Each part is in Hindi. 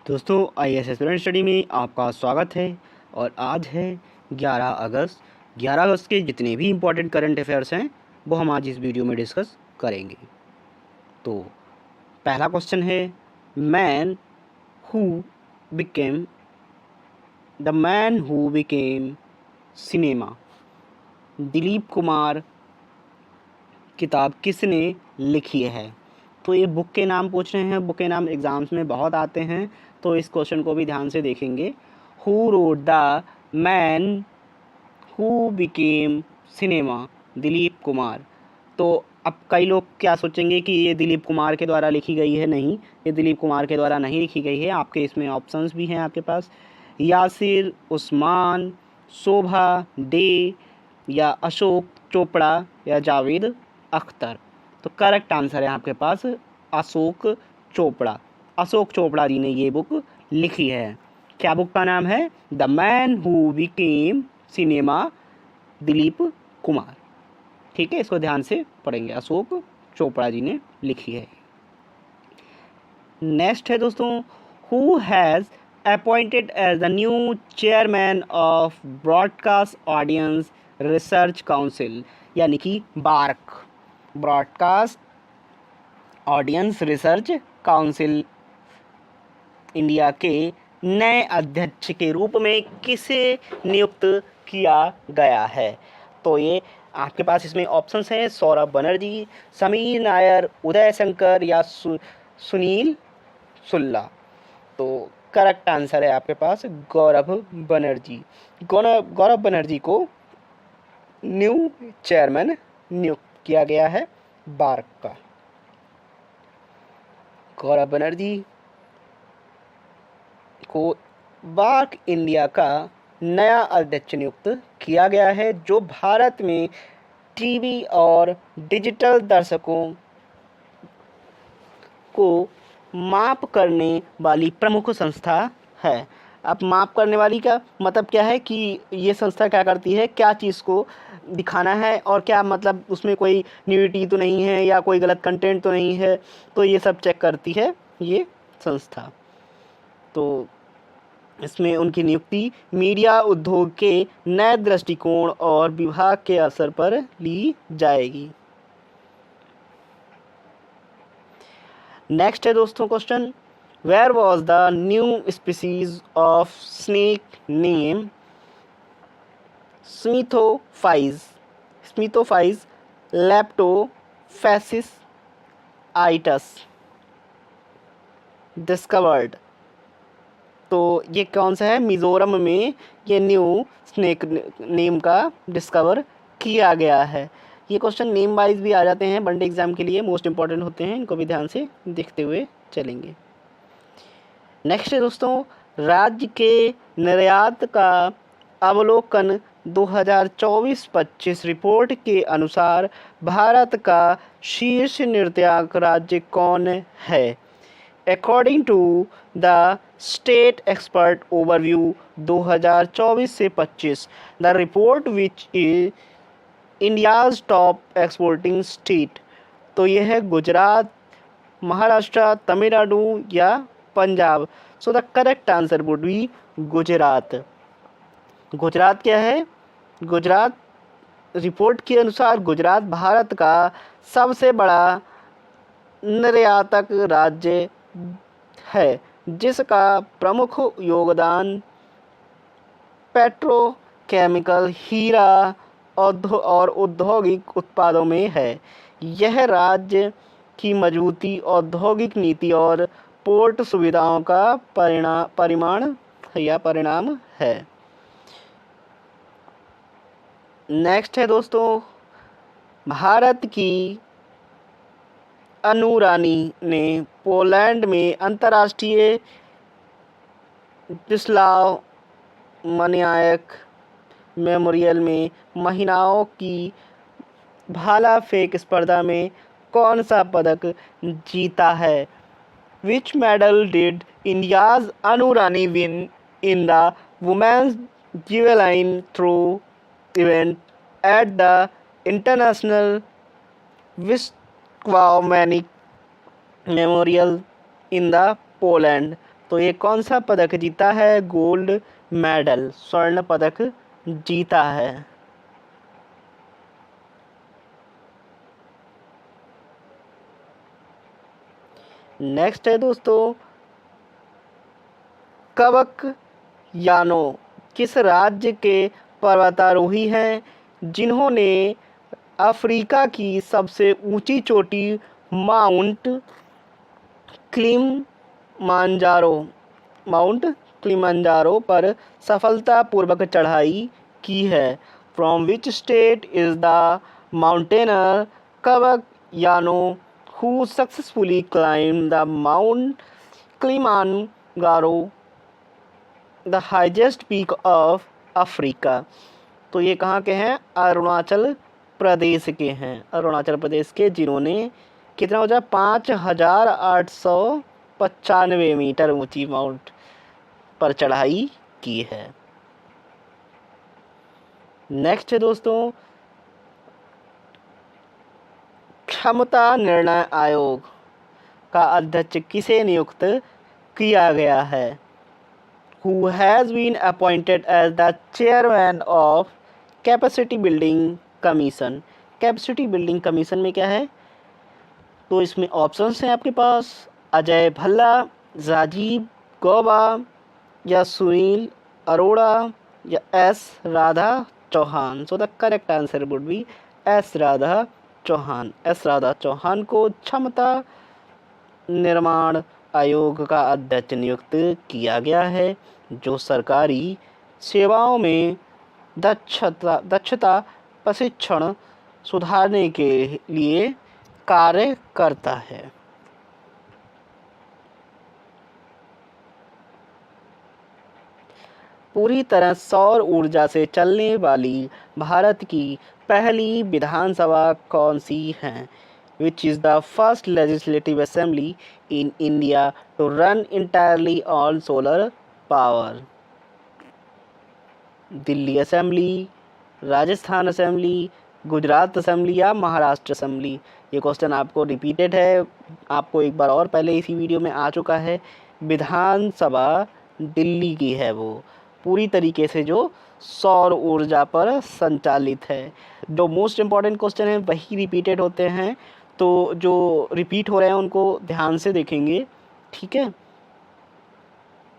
दोस्तों आईएएस एस्पिरेंट स्टडी में आपका स्वागत है। और आज है 11 अगस्त। 11 अगस्त के जितने भी इम्पोर्टेंट करंट अफेयर्स हैं वो हम आज इस वीडियो में डिस्कस करेंगे। तो पहला क्वेश्चन है, man who became the man who became cinema, Dilip Kumar किताब किसने लिखी है? तो ये बुक के नाम पूछ रहे हैं, बुक के नाम एग्ज़ाम्स में बहुत आते हैं, तो इस क्वेश्चन को भी ध्यान से देखेंगे। Who wrote the man who became cinema, Dilip Kumar. तो अब कई लोग क्या सोचेंगे कि ये दिलीप कुमार के द्वारा लिखी गई है। नहीं, ये दिलीप कुमार के द्वारा नहीं लिखी गई है। आपके इसमें ऑप्शंस भी हैं आपके पास, यासिर उस्मान, शोभा डे, या अशोक चोपड़ा, या जावेद अख्तर। तो करेक्ट आंसर है आपके पास अशोक चोपड़ा। अशोक चोपड़ा जी ने ये बुक लिखी है। क्या बुक का नाम है? The man who became cinema, Dilip Kumar. ठीक है, इसको ध्यान से पढ़ेंगे, अशोक चोपड़ा जी ने लिखी है। नेक्स्ट है दोस्तों, who has appointed as the new chairman of broadcast audience research council, यानी कि BARC, broadcast audience research council India के नए अध्यक्ष के रूप में किसे नियुक्त किया गया है? तो ये आपके पास इसमें ऑप्शंस हैं, सौरभ बनर्जी, समीर नायर, उदय शंकर, या सुनील सुल्ला। तो करेक्ट आंसर है आपके पास गौरव बनर्जी। गौरव बनर्जी को न्यू चेयरमैन नियुक्त किया गया है बार्क का। गौरव बनर्जी को बार्क इंडिया का नया अध्यक्ष नियुक्त किया गया है, जो भारत में टीवी और डिजिटल दर्शकों को माप करने वाली प्रमुख संस्था है। अब माप करने वाली का मतलब क्या है कि ये संस्था क्या करती है, क्या चीज़ को दिखाना है और क्या मतलब उसमें कोई न्यूडिटी तो नहीं है या कोई गलत कंटेंट तो नहीं है, तो ये सब चेक करती है ये संस्था। तो इसमें उनकी नियुक्ति मीडिया उद्योग के नए दृष्टिकोण और विभाग के असर पर ली जाएगी। नेक्स्ट है दोस्तों question, where was the new species of snake name Smithophis Smithophis लेप्टोफेसिस आइटस डिस्कवर्ड? तो ये कौन सा है? मिज़ोरम में ये न्यू स्नेक नेम का डिस्कवर किया गया है। ये क्वेश्चन नेम वाइज भी आ जाते हैं, वनडे एग्जाम के लिए मोस्ट इंपॉर्टेंट होते हैं, इनको भी ध्यान से देखते हुए चलेंगे। नेक्स्ट है दोस्तों, राज्य के निर्यात का अवलोकन 2024-25 रिपोर्ट के अनुसार भारत का शीर्ष निर्यातक राज्य कौन है? According to the state expert overview 2024 से 25, the report which is India's top exporting state. तो यह है गुजरात, महाराष्ट्र, तमिलनाडु, या Punjab. So the correct answer would be Gujarat. Gujarat क्या है? गुजरात रिपोर्ट के अनुसार गुजरात भारत का सबसे बड़ा निर्यातक राज्य है, जिसका प्रमुख योगदान पेट्रोकेमिकल, हीरा और औद्योगिक उत्पादों में है। यह राज्य की मजबूती, औद्योगिक नीति और पोर्ट सुविधाओं का परिणाम है। नेक्स्ट है दोस्तों, भारत की अनु रानी ने पोलैंड में अंतर्राष्ट्रीय विस्लाव मनियाक मेमोरियल में महिलाओं की भाला फेंक स्पर्धा में कौन सा पदक जीता है? Which medal did India's Anu Rani win in the women's javelin throw event at the international विस्क्वामेनिक मेमोरियल इन द पोलैंड? तो ये कौन सा पदक जीता है? गोल्ड मेडल, स्वर्ण पदक जीता है। नेक्स्ट है दोस्तों, कवक यानो किस राज्य के पर्वतारोही हैं जिन्होंने अफ्रीका की सबसे ऊंची चोटी माउंट किलिमंजारो माउंट किलिमंजारो पर सफलतापूर्वक चढ़ाई की है? From which state is the mountaineer कवक यानो who successfully climb the mount Kilimanjaro the highest peak of Africa? तो ये कहाँ के हैं? अरुणाचल प्रदेश के हैं। अरुणाचल प्रदेश के, जिन्होंने कितना हो जाए 5895 मीटर ऊंची माउंट पर चढ़ाई की है। नेक्स्ट है दोस्तों, क्षमता निर्णय आयोग का अध्यक्ष किसे नियुक्त किया गया है? Who has been appointed as the chairman of capacity building commission? Capacity building commission में क्या है? तो इसमें ऑप्शंस हैं आपके पास, अजय भल्ला, राजीव गौबा या सुनील अरोड़ा या S Radha Chauhan. So the correct answer would be S Radha Chauhan. S Radha Chauhan को क्षमता निर्माण आयोग का अध्यक्ष नियुक्त किया गया है, जो सरकारी सेवाओं में दक्षता प्रशिक्षण सुधारने के लिए कार्य करता है। पूरी तरह सौर ऊर्जा से चलने वाली भारत की पहली विधानसभा कौन सी है? Which is the first legislative assembly in India to run entirely on solar power? Delhi assembly, Rajasthan assembly, Gujarat assembly या महाराष्ट्र असेंबली? ये क्वेश्चन आपको रिपीटेड है, आपको एक बार और पहले इसी वीडियो में आ चुका है। विधानसभा दिल्ली की है, वो पूरी तरीके से जो सौर ऊर्जा पर संचालित है। जो मोस्ट इम्पॉर्टेंट क्वेश्चन है वही रिपीटेड होते हैं, तो जो रिपीट हो रहे हैं उनको ध्यान से देखेंगे, ठीक है।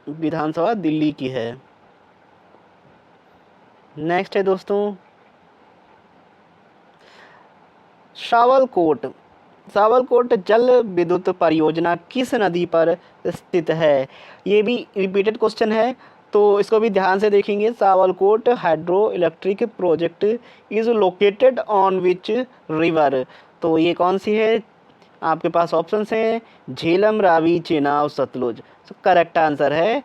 विधानसभा दिल्ली की है। नेक्स्ट है दोस्तों, सावलकोट जल विद्युत परियोजना किस नदी पर स्थित है? ये भी रिपीटेड क्वेश्चन है, तो इसको भी ध्यान से देखेंगे। Sawalkot hydro electric project is located on which river? तो ये कौन सी है? आपके पास ऑप्शंस हैं, झेलम, रावी, चेनाब, सतलुज। तो करेक्ट आंसर है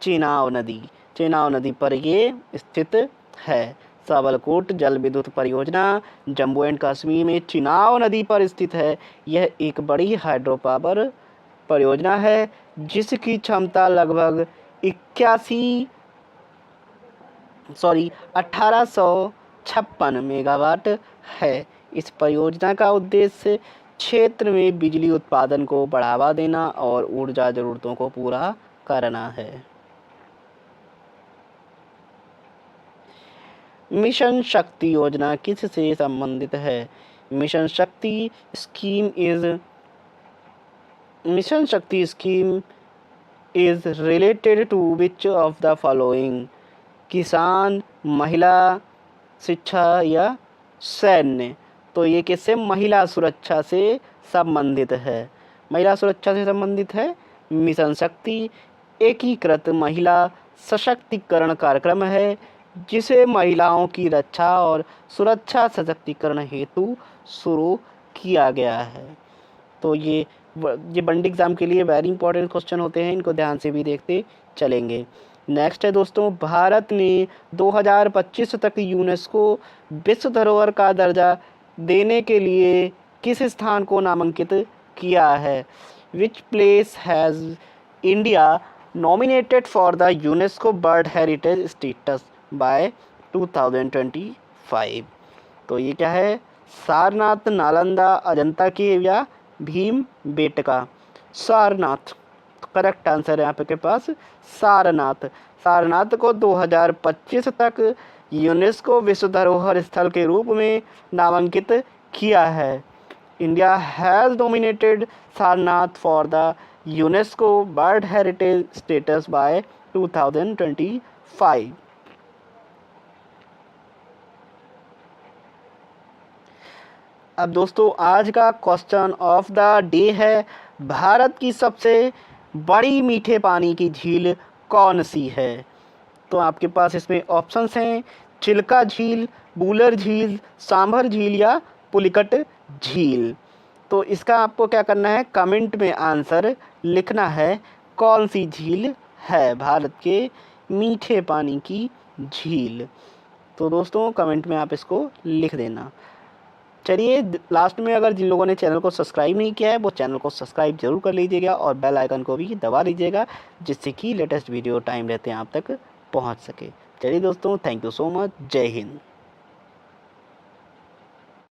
चेनाब नदी। चेनाब नदी पर ये स्थित है। सावलकोट जल विद्युत परियोजना जम्मू एंड कश्मीर में चेनाब नदी पर स्थित है। यह एक बड़ी हाइड्रो पावर परियोजना है जिसकी क्षमता लगभग 1856 मेगावाट है। इस परियोजना का उद्देश्य क्षेत्र में बिजली उत्पादन को बढ़ावा देना और ऊर्जा जरूरतों को पूरा करना है। मिशन शक्ति योजना किससे संबंधित है? Mission Shakti scheme is related to which of the following? किसान, महिला, शिक्षा या सैन्य? तो ये किससे? महिला सुरक्षा से संबंधित है। महिला सुरक्षा से संबंधित है। मिशन शक्ति एकीकृत महिला सशक्तिकरण कार्यक्रम है जिसे महिलाओं की रक्षा और सुरक्षा सशक्तिकरण हेतु शुरू किया गया है। तो ये बंडी एग्जाम के लिए वेरी इंपॉर्टेंट क्वेश्चन होते हैं, इनको ध्यान से भी देखते चलेंगे। नेक्स्ट है दोस्तों, भारत ने 2025 तक यूनेस्को विश्व धरोहर का दर्जा देने के लिए किस स्थान को नामांकित किया है? Which place has India nominated for the UNESCO bird heritage status bye 2025? तो ये क्या है? सारनाथ, नालंदा, अजंता केव या भीम बेटका? सारनाथ तो करेक्ट आंसर है यहाँ पे के पास सारनाथ। सारनाथ को 2025 तक यूनेस्को विश्व धरोहर स्थल के रूप में नामांकित किया है। India has nominated Sarnath for the UNESCO world heritage status bye 2025। अब दोस्तों आज का क्वेश्चन ऑफ द डे है, भारत की सबसे बड़ी मीठे पानी की झील कौन सी है? तो आपके पास इसमें ऑप्शंस हैं चिल्का झील, बूलर झील, सांभर झील या पुलिकट झील। तो इसका आपको क्या करना है, कमेंट में आंसर लिखना है कौन सी झील है भारत के मीठे पानी की झील। तो दोस्तों कमेंट में आप इसको लिख देना। चलिए लास्ट में अगर जिन लोगों ने चैनल को सब्सक्राइब नहीं किया है वो चैनल को सब्सक्राइब जरूर कर लीजिएगा और बेल आइकन को भी दबा लीजिएगा, जिससे कि लेटेस्ट वीडियो टाइम रहते हैं आप तक पहुंच सके। चलिए दोस्तों, थैंक यू सो मच। जय हिंद।